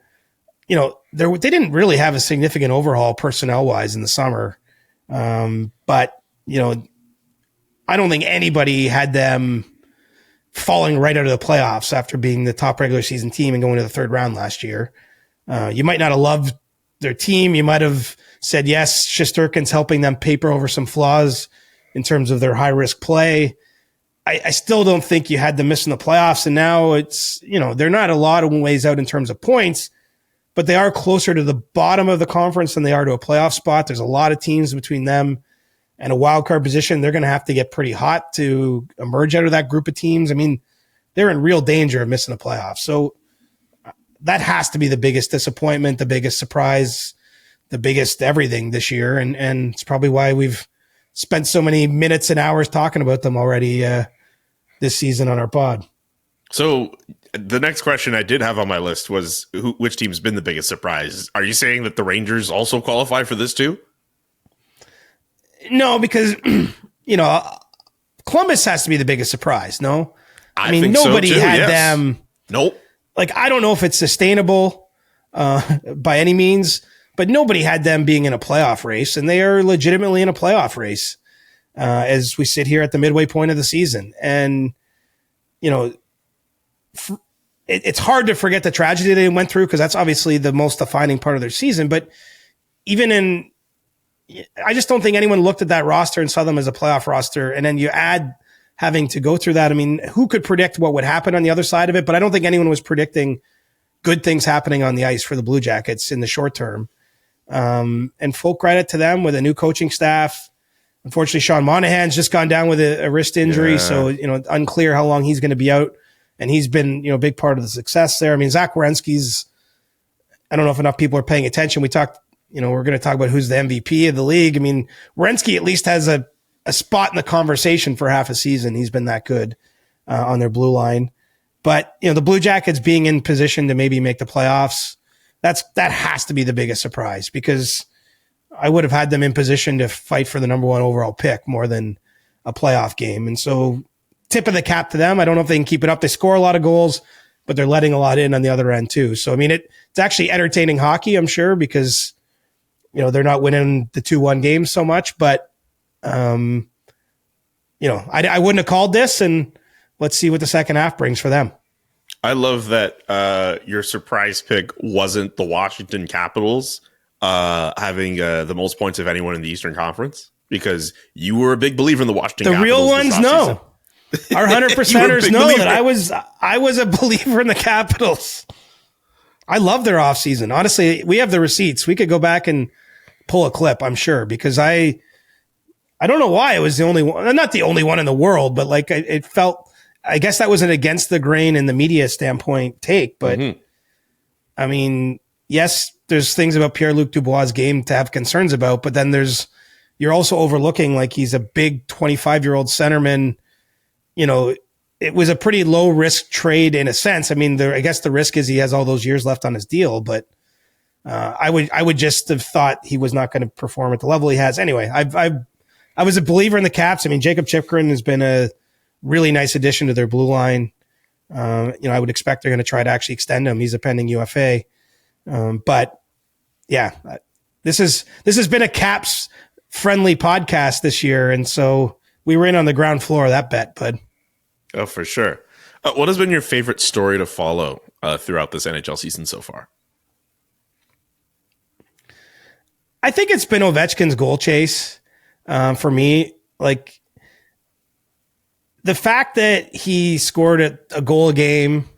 they didn't really have a significant overhaul personnel-wise in the summer. But I don't think anybody had them falling right out of the playoffs after being the top regular season team and going to the third round last year. You might not have loved their team. You might have said, yes, Shesterkin's helping them paper over some flaws in terms of their high risk play. I still don't think you had them missing the playoffs. And now it's, they're not a lot of ways out in terms of points, but they are closer to the bottom of the conference than they are to a playoff spot. There's a lot of teams between them and a wild card position. They're going to have to get pretty hot to emerge out of that group of teams. I mean, they're in real danger of missing the playoffs. So that has to be the biggest disappointment, the biggest surprise, the biggest everything this year. And it's probably why we've spent so many minutes and hours talking about them already this season on our pod. So the next question I did have on my list was which team's been the biggest surprise? Are you saying that the Rangers also qualify for this too? No, because, Columbus has to be the biggest surprise. No, I mean, nobody had them. Nope. Like, I don't know if it's sustainable by any means, but nobody had them being in a playoff race, and they are legitimately in a playoff race as we sit here at the midway point of the season. And, it's hard to forget the tragedy they went through, because that's obviously the most defining part of their season. But I just don't think anyone looked at that roster and saw them as a playoff roster. And then you add having to go through that. I mean, who could predict what would happen on the other side of it? But I don't think anyone was predicting good things happening on the ice for the Blue Jackets in the short term. And full credit to them with a new coaching staff. Unfortunately, Sean Monahan's just gone down with a wrist injury. Yeah. So, unclear how long he's going to be out. And he's been, a big part of the success there. I mean, Zach Werenski's, I don't know if enough people are paying attention. We talked, we're going to talk about who's the MVP of the league. I mean, Werenski at least has a spot in the conversation for half a season. He's been that good on their blue line. But, the Blue Jackets being in position to maybe make the playoffs, that has to be the biggest surprise, because I would have had them in position to fight for the number one overall pick more than a playoff game. And so tip of the cap to them. I don't know if they can keep it up. They score a lot of goals, but they're letting a lot in on the other end too. So, I mean, it's actually entertaining hockey, I'm sure, because, they're not winning the 2-1 games so much, but, I wouldn't have called this, and let's see what the second half brings for them. I love that your surprise pick wasn't the Washington Capitals having the most points of anyone in the Eastern Conference. because you were a big believer in the Washington The Capitals real ones know. Our 100%ers know believer. that I was a believer in the Capitals. I love their offseason. Honestly, we have the receipts. We could go back and pull a clip, I'm sure, because I don't know why it was the only one, not the only one in the world, but like it felt, I guess that was an against the grain in the media standpoint take. But I mean, yes, there's things about Pierre-Luc Dubois' game to have concerns about, but then you're also overlooking like he's a big 25-year-old centerman. You know, it was a pretty low risk trade in a sense. I mean, I guess the risk is he has all those years left on his deal, but I would just have thought he was not going to perform at the level he has. Anyway, I was a believer in the Caps. I mean, Jacob Chychrun has been a really nice addition to their blue line. I would expect they're going to try to actually extend him. He's a pending UFA. But yeah, this has been a Caps friendly podcast this year. And so we were in on the ground floor of that bet, bud. Oh, for sure. What has been your favorite story to follow throughout this NHL season so far? I think it's been Ovechkin's goal chase for me. Like the fact that he scored a goal a game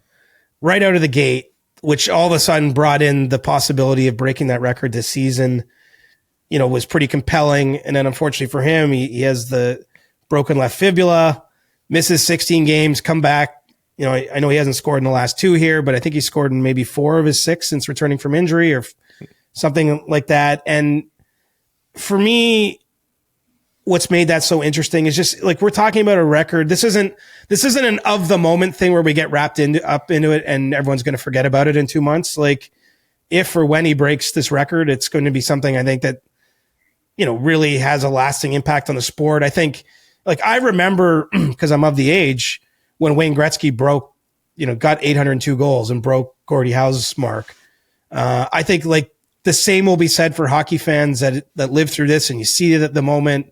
right out of the gate, which all of a sudden brought in the possibility of breaking that record this season, was pretty compelling. And then unfortunately for him, he has the broken left fibula, misses 16 games, come back. I know he hasn't scored in the last 2 here, but I think he scored in maybe 4 of his 6 since returning from injury or something like that. And for me, what's made that so interesting is just like we're talking about a record. This isn't an of the moment thing where we get wrapped up into it and everyone's going to forget about it in 2 months. Like if or when he breaks this record, it's going to be something I think that really has a lasting impact on the sport. I think, like I remember because I'm of the age when Wayne Gretzky got 802 goals and broke Gordie Howe's mark. I think like the same will be said for hockey fans that live through this and you see it at the moment.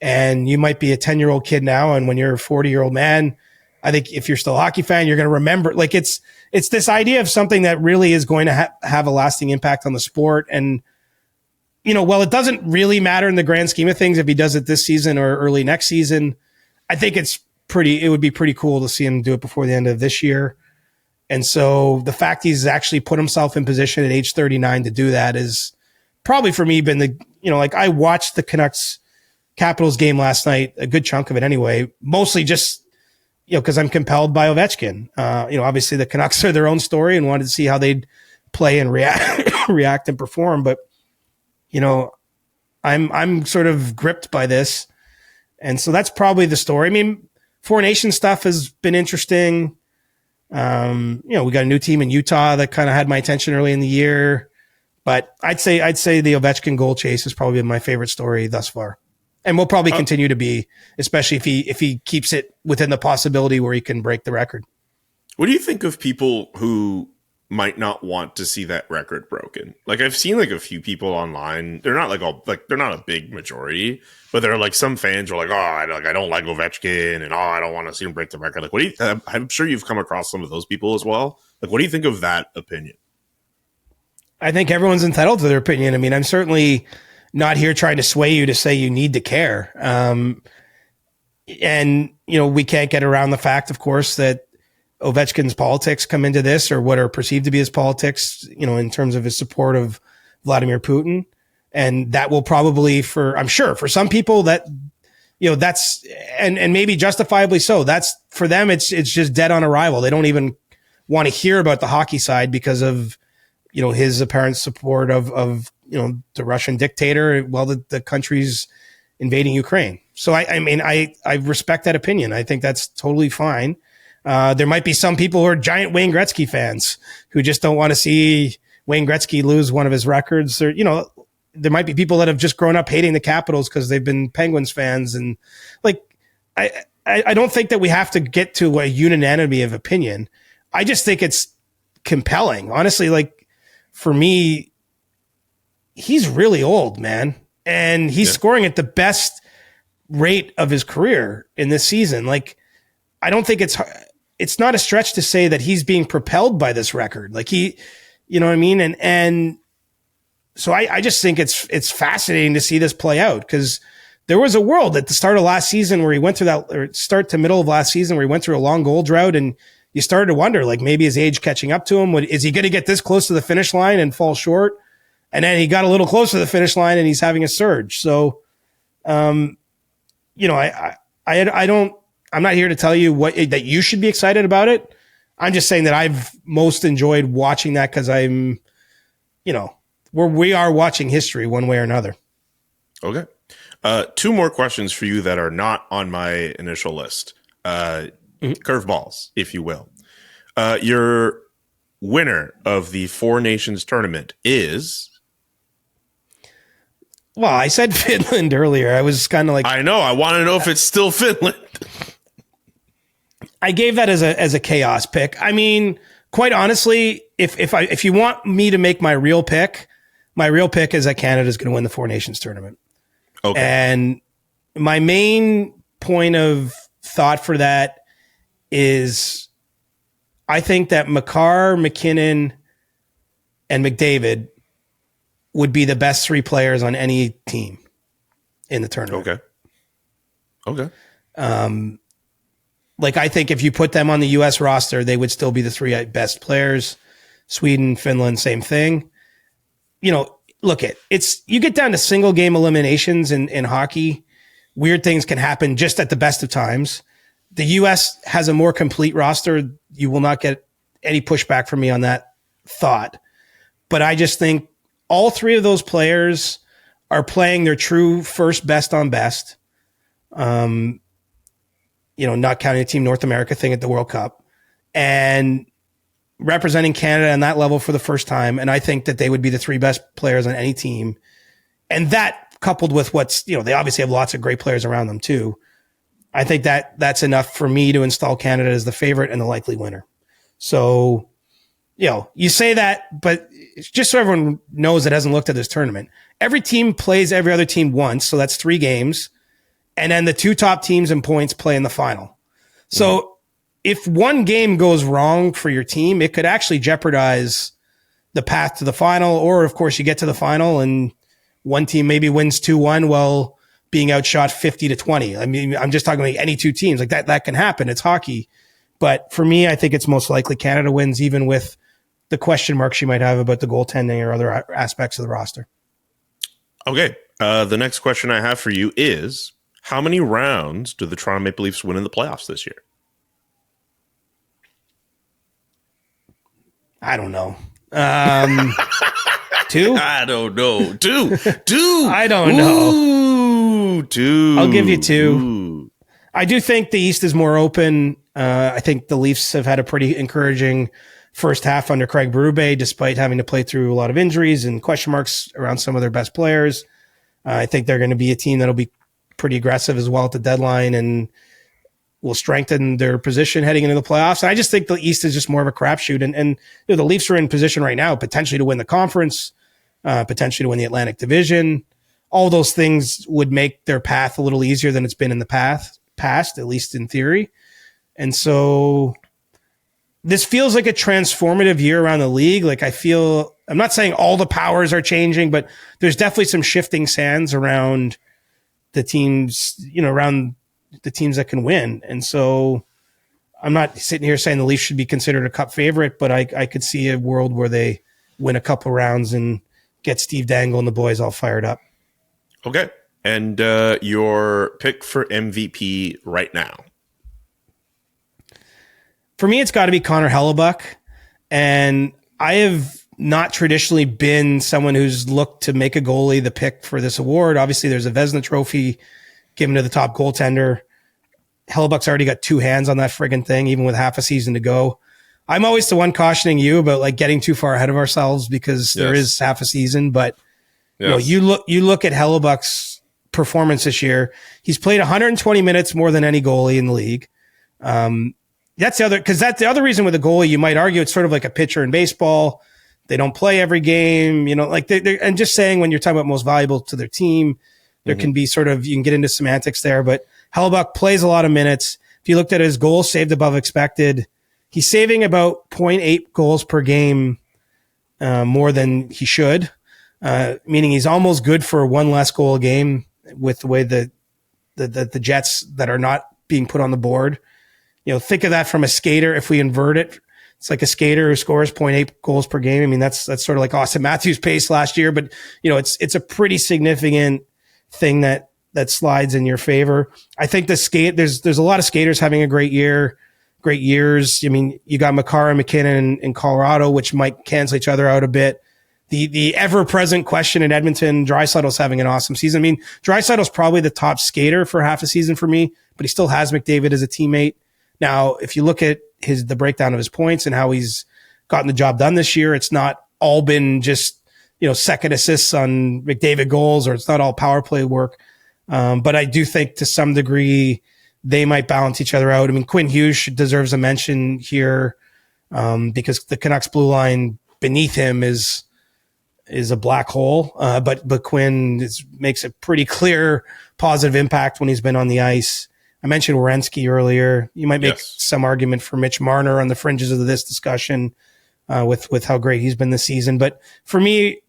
And you might be a 10-year-old kid now. And when you're a 40-year-old man, I think if you're still a hockey fan, you're going to remember, like it's this idea of something that really is going to have a lasting impact on the sport. And, while it doesn't really matter in the grand scheme of things, if he does it this season or early next season, I think it would be pretty cool to see him do it before the end of this year. And so the fact he's actually put himself in position at age 39 to do that is probably for me been I watched the Canucks Capitals game last night, a good chunk of it anyway, mostly just, because I'm compelled by Ovechkin. Obviously the Canucks are their own story and wanted to see how they'd play and react and perform. But, I'm sort of gripped by this. And so that's probably the story. I mean, Four Nations stuff has been interesting. We got a new team in Utah that kind of had my attention early in the year, but I'd say the Ovechkin goal chase has probably been my favorite story thus far. And will probably continue to be, especially if he keeps it within the possibility where he can break the record. What do you think of people who might not want to see that record broken? Like I've seen like a few people online. They're not they're not a big majority, but there are like some fans who are like, I don't like Ovechkin and I don't want to see him break the record. Like, I'm sure you've come across some of those people as well. Like, what do you think of that opinion? I think everyone's entitled to their opinion. I mean, I'm certainly not here trying to sway you to say you need to care. And, we can't get around the fact, of course, that Ovechkin's politics come into this, or what are perceived to be his politics, in terms of his support of Vladimir Putin. And that will probably I'm sure for some people that, that's, and maybe justifiably so, that's for them, it's just dead on arrival. They don't even want to hear about the hockey side because of, his apparent support of the Russian dictator while the country's invading Ukraine. So I respect that opinion. I think that's totally fine. There might be some people who are giant Wayne Gretzky fans who just don't want to see Wayne Gretzky lose one of his records. Or, there might be people that have just grown up hating the Capitals because they've been Penguins fans. And I don't think that we have to get to a unanimity of opinion. I just think it's compelling. Honestly, like for me, he's really old, man. And he's scoring at the best rate of his career in this season. Like, I don't think it's not a stretch to say that he's being propelled by this record. Like you know what I mean? And so I just think it's fascinating to see this play out because there was a world at the start of last season where he went through that, or start to middle of last season where he went through a long goal drought, and you started to wonder, like, maybe his age catching up to him. Is he going to get this close to the finish line and fall short? And then he got a little closer to the finish line and he's having a surge. So, I'm not here to tell you that you should be excited about it. I'm just saying that I've most enjoyed watching that because I'm, we are watching history one way or another. Okay. Two more questions for you that are not on my initial list. Curveballs, if you will. Your winner of the Four Nations tournament is... Well, I said Finland earlier. I was kind of like... I know. I want to know if it's still Finland. I gave that as a chaos pick. I mean, quite honestly, if you want me to make my real pick is that Canada's going to win the Four Nations tournament. Okay. And my main point of thought for that is I think that Makar, McKinnon, and McDavid would be the best three players on any team in the tournament. Okay. Like, I think if you put them on the U.S. roster, they would still be the three best players. Sweden, Finland, same thing. Look, you get down to single game eliminations in hockey. Weird things can happen just at the best of times. The U.S. has a more complete roster. You will not get any pushback from me on that thought. But I just think all three of those players are playing their true first best on best. Not counting the Team North America thing at the World Cup, and representing Canada on that level for the first time. And I think that they would be the three best players on any team. And that, coupled with they obviously have lots of great players around them too. I think that's enough for me to install Canada as the favorite and the likely winner. So, you say that, but it's just so everyone knows that hasn't looked at this tournament. Every team plays every other team once, so that's 3 games. And then the 2 top teams in points play in the final. So if one game goes wrong for your team, it could actually jeopardize the path to the final. Or, of course, you get to the final and one team maybe wins 2-1 while being outshot 50-20. I mean, I'm just talking like any 2 teams. Like that can happen. It's hockey. But for me, I think it's most likely Canada wins, even with the question marks you might have about the goaltending or other aspects of the roster. Okay. The next question I have for you is, how many rounds do the Toronto Maple Leafs win in the playoffs this year? I don't know. 2? I don't know. 2. I don't know. Ooh, 2. I'll give you 2. Ooh. I do think the East is more open. I think the Leafs have had a pretty encouraging first half under Craig Berube, despite having to play through a lot of injuries and question marks around some of their best players. I think they're going to be a team that'll be pretty aggressive as well at the deadline and will strengthen their position heading into the playoffs. And I just think the East is just more of a crapshoot. And the Leafs are in position right now, potentially to win the conference, potentially to win the Atlantic Division. All those things would make their path a little easier than it's been in the past, at least in theory. And so this feels like a transformative year around the league. Like, I'm not saying all the powers are changing, but there's definitely some shifting sands around the teams, around the teams that can win. And so I'm not sitting here saying the Leafs should be considered a cup favorite, but I could see a world where they win a couple rounds and get Steve Dangle and the boys all fired up. Okay. And your pick for MVP right now? For me, it's got to be Connor Hellebuck. And I have not traditionally been someone who's looked to make a goalie the pick for this award. Obviously, there's a Vezina trophy given to the top goaltender. Hellebuck's already got 2 hands on that friggin' thing, even with half a season to go. I'm always the one cautioning you about like getting too far ahead of ourselves because there is half a season. But you look at Hellebuck's performance this year. He's played 120 minutes more than any goalie in the league. That's the other reason with a goalie, you might argue it's sort of like a pitcher in baseball. They don't play every game, and just saying when you're talking about most valuable to their team, there can be you can get into semantics there, but Hellebuck plays a lot of minutes. If you looked at his goals saved above expected, he's saving about 0.8 goals per game, more than he should, meaning he's almost good for 1 less goal a game with the way the Jets that are not being put on the board. Think of that from a skater. If we invert it, it's like a skater who scores 0.8 goals per game. I mean, that's sort of like Austin Matthews' pace last year, but it's a pretty significant thing that slides in your favor. I think there's a lot of skaters having a great years. I mean, you got Makar and McKinnon in Colorado, which might cancel each other out a bit. The ever-present question in Edmonton, Draisaitl's having an awesome season. I mean, Draisaitl's probably the top skater for half a season for me, but he still has McDavid as a teammate. Now, if you look at the breakdown of his points and how he's gotten the job done this year, it's not all been just, second assists on McDavid goals, or it's not all power play work. But I do think to some degree they might balance each other out. I mean, Quinn Hughes deserves a mention here because the Canucks blue line beneath him is a black hole. But Quinn makes a pretty clear positive impact when he's been on the ice. I mentioned Werenski earlier. You might make some argument for Mitch Marner on the fringes of this discussion with how great he's been this season. But for me,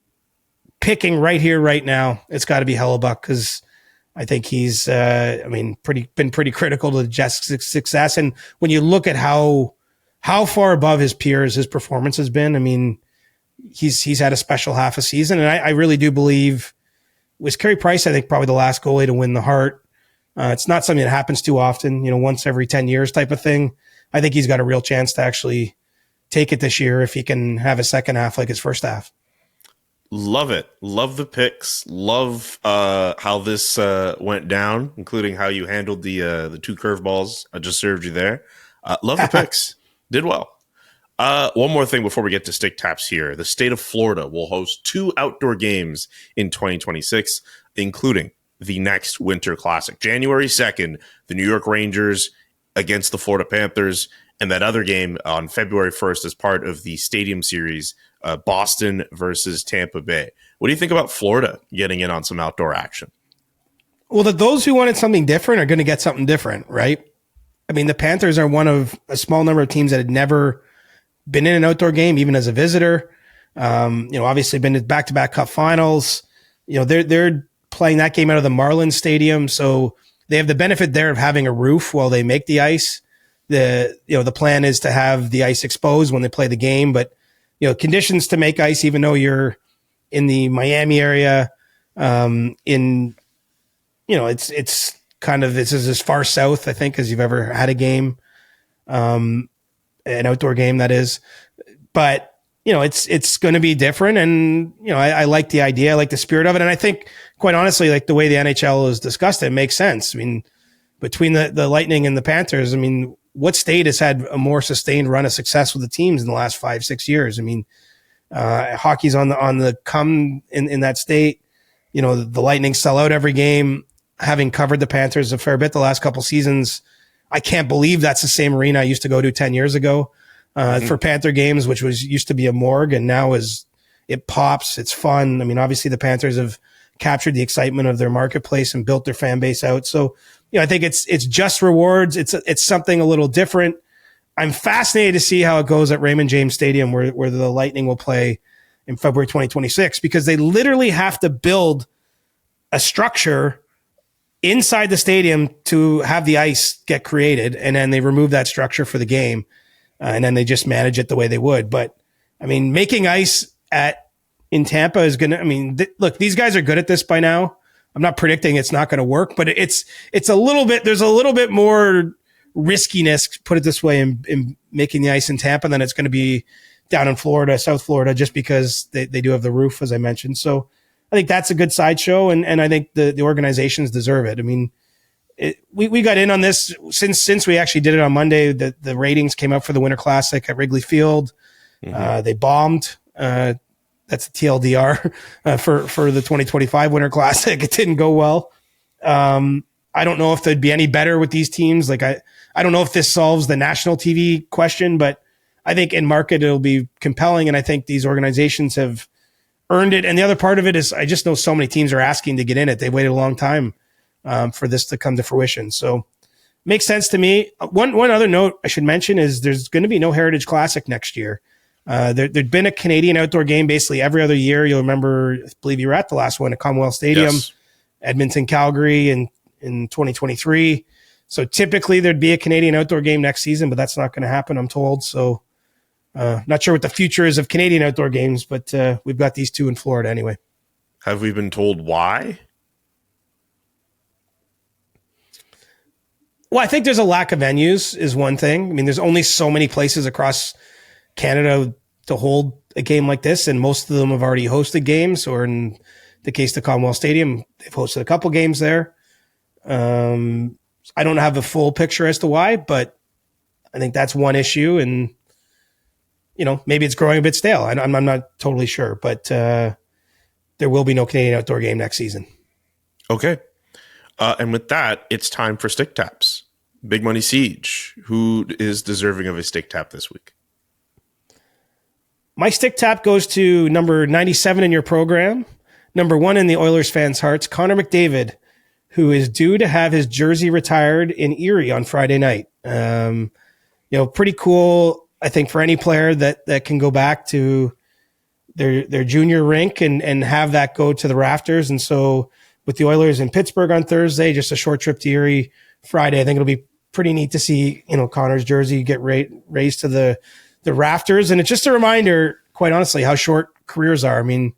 picking right here, right now, it's got to be Hellebuck because I think he's, been pretty critical to the Jets' success. And when you look at how far above his peers his performance has been, I mean, he's had a special half a season. And I really do believe was Carey Price, I think, probably the last goalie to win the Hart. It's not something that happens too often, once every 10 years type of thing. I think he's got a real chance to actually take it this year if he can have a second half like his first half. Love it. Love the picks. Love how this went down, including how you handled the two curveballs I just served you there. Love the picks. Did well. One more thing before we get to stick taps here. The state of Florida will host 2 outdoor games in 2026, including the next Winter Classic. January 2nd, the New York Rangers against the Florida Panthers, and that other game on February 1st as part of the Stadium Series, Boston versus Tampa Bay. What do you think about Florida getting in on some outdoor action? Well, those who wanted something different are going to get something different, right? I mean, the Panthers are one of a small number of teams that had never been in an outdoor game, even as a visitor. Obviously been to back-to-back Cup finals. They're playing that game out of the Marlins Stadium, so they have the benefit there of having a roof while they make the ice. The plan is to have the ice exposed when they play the game, but conditions to make ice, even though you're in the Miami area, it's kind of, this is as far south, I think, as you've ever had a game, an outdoor game, that is. But, it's going to be different. And, I like the idea. I like the spirit of it. And I think, quite honestly, like the way the NHL has discussed it makes sense. I mean, between the Lightning and the Panthers, I mean, what state has had a more sustained run of success with the teams in the last 5-6 years? I mean, hockey's on the come in that state. The Lightning sell out every game. Having covered the Panthers a fair bit the last couple seasons, I can't believe that's the same arena I used to go to 10 years ago for Panther games, which used to be a morgue, and now it pops. It's fun. I mean, obviously the Panthers have captured the excitement of their marketplace and built their fan base out. So, I think it's just rewards. It's something a little different. I'm fascinated to see how it goes at Raymond James Stadium, where the Lightning will play in February 2026, because they literally have to build a structure inside the stadium to have the ice get created, and then they remove that structure for the game, and then they just manage it the way they would. But I mean, making ice in Tampa is going to, look, these guys are good at this by now. I'm not predicting it's not going to work, but it's a little bit, there's a little bit more riskiness, put it this way, in making the ice in Tampa than it's going to be down in Florida, South Florida, just because they do have the roof, as I mentioned. So I think that's a good sideshow, and I think the organizations deserve it. I mean, we got in on this since we actually did it on Monday. The ratings came out for the Winter Classic at Wrigley Field. They bombed. That's a TLDR for the 2025 Winter Classic. It didn't go well. I don't know if they'd be any better with these teams. Like I don't know if this solves the national TV question, but I think in market it'll be compelling, and I think these organizations have earned it. And the other part of it is I just know so many teams are asking to get in it. They waited a long time for this to come to fruition. So makes sense to me. One other note I should mention is there's going to be no Heritage Classic next year. There'd been a Canadian outdoor game basically every other year. You'll remember, I believe you were at the last one at Commonwealth Stadium. Yes. Edmonton, Calgary in 2023. So typically there'd be a Canadian outdoor game next season, but that's not going to happen, I'm told. So not sure what the future is of Canadian outdoor games, but we've got these two in Florida anyway. Have we been told why? Well, I think there's a lack of venues is one thing. I mean, there's only so many places across Canada to hold a game like this, and most of them have already hosted games, or in the case of the Commonwealth Stadium, they've hosted a couple games there. I don't have a full picture as to why, but I think that's one issue, and maybe it's growing a bit stale. I'm not totally sure, but there will be no Canadian outdoor game next season. Okay. And with that, it's time for stick taps. Big Money Siege, who is deserving of a stick tap this week? My stick tap goes to number 97 in your program, number 1 in the Oilers fans' hearts, Connor McDavid, who is due to have his jersey retired in Erie on Friday night. Pretty cool, I think, for any player that can go back to their junior rink and have that go to the rafters. And so with the Oilers in Pittsburgh on Thursday, just a short trip to Erie Friday, I think it'll be pretty neat to see, Connor's jersey get raised to the rafters. And it's just a reminder, quite honestly, how short careers are. I mean,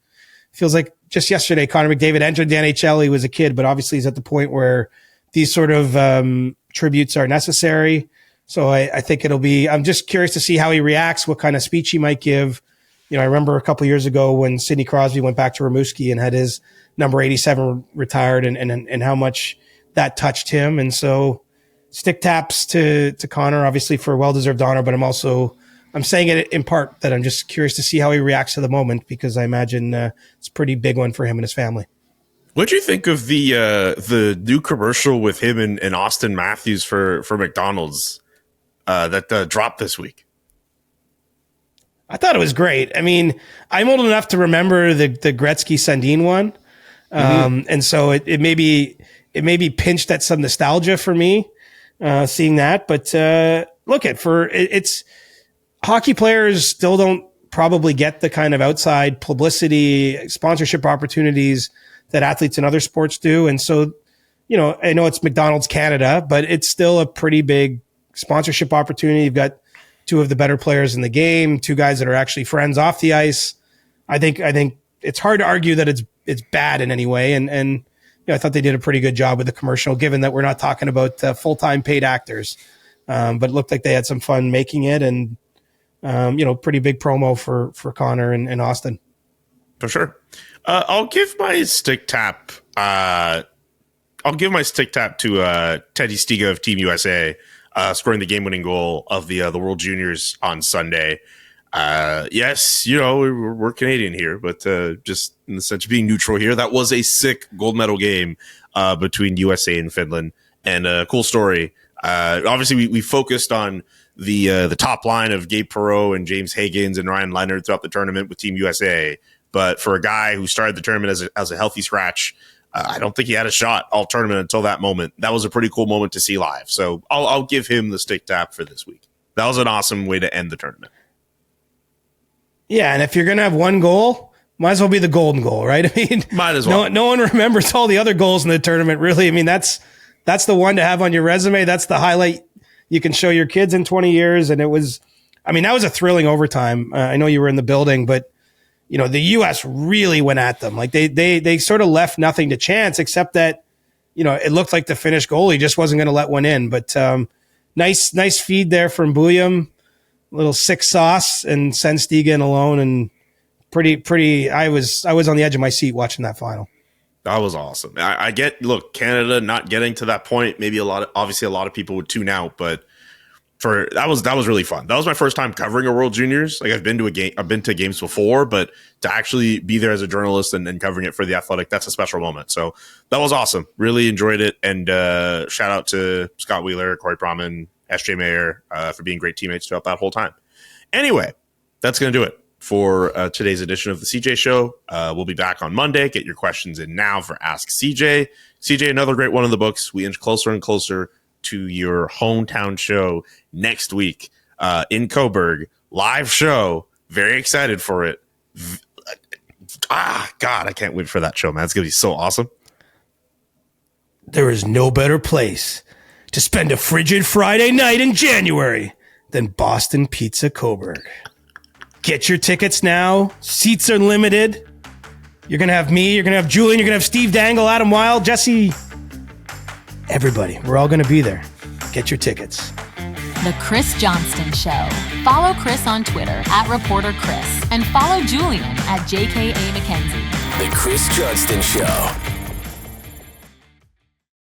it feels like just yesterday, Connor McDavid entered the NHL. He was a kid, but obviously he's at the point where these sort of tributes are necessary. So I think I'm just curious to see how he reacts, what kind of speech he might give. I remember a couple of years ago when Sidney Crosby went back to Rimouski and had his number 87 retired and how much that touched him. And so stick taps to Connor, obviously, for well-deserved honor, but I'm saying it in part that I'm just curious to see how he reacts to the moment, because I imagine it's a pretty big one for him and his family. What do you think of the new commercial with him and Austin Matthews for McDonald's that dropped this week? I thought it was great. I mean, I'm old enough to remember the Gretzky Sundin one, and so it maybe pinched at some nostalgia for me seeing that. But it's hockey players still don't probably get the kind of outside publicity, sponsorship opportunities that athletes in other sports do. And so, I know it's McDonald's Canada, but it's still a pretty big sponsorship opportunity. You've got two of the better players in the game, two guys that are actually friends off the ice. I think it's hard to argue that it's bad in any way. And I thought they did a pretty good job with the commercial, given that we're not talking about full-time paid actors. But it looked like they had some fun making it, and pretty big promo for Connor and Austin. For sure. I'll give my stick tap. To Teddy Stiga of Team USA, scoring the game-winning goal of the World Juniors on Sunday. Yes, we're Canadian here, but just in the sense of being neutral here, that was a sick gold medal game between USA and Finland, and a cool story. Obviously, we focused on the top line of Gabe Perreault and James Higgins and Ryan Leonard throughout the tournament with Team USA. But for a guy who started the tournament as a healthy scratch, I don't think he had a shot all tournament until that moment. That was a pretty cool moment to see live. So I'll give him the stick tap for this week. That was an awesome way to end the tournament. Yeah, and if you're going to have one goal, might as well be the golden goal, right? I mean, might as well. No one remembers all the other goals in the tournament, really. I mean, that's the one to have on your resume. That's the highlight you can show your kids in 20 years. And that was a thrilling overtime. I know you were in the building, but the U.S. really went at them. Like they sort of left nothing to chance, except that, it looked like the Finnish goalie just wasn't going to let one in. But nice feed there from Bouillon, little sick sauce, and send Stiga alone. And pretty. I was on the edge of my seat watching that final. That was awesome. I get, Canada not getting to that point. Maybe a lot of people would tune out, but that was really fun. That was my first time covering a World Juniors. Like I've been to games before, but to actually be there as a journalist and covering it for The Athletic, that's a special moment. So that was awesome. Really enjoyed it. And shout out to Scott Wheeler, Corey Brahman, SJ Mayer for being great teammates throughout that whole time. Anyway, that's going to do it for today's edition of the CJ Show. We'll be back on Monday. Get your questions in now for Ask CJ. CJ, another great one in the books. We inch closer and closer to your hometown show next week in Cobourg. Live show. Very excited for it. God, I can't wait for that show, man. It's going to be so awesome. there is no better place to spend a frigid Friday night in January than Boston Pizza Cobourg. Get your tickets now. Seats are limited. You're going to have me, you're going to have Julian, you're going to have Steve Dangle, Adam Wilde, Jesse. Everybody. We're all going to be there. Get your tickets. The Chris Johnston Show. Follow Chris on Twitter @ReporterChris and follow Julian @JKA McKenzie. The Chris Johnston Show.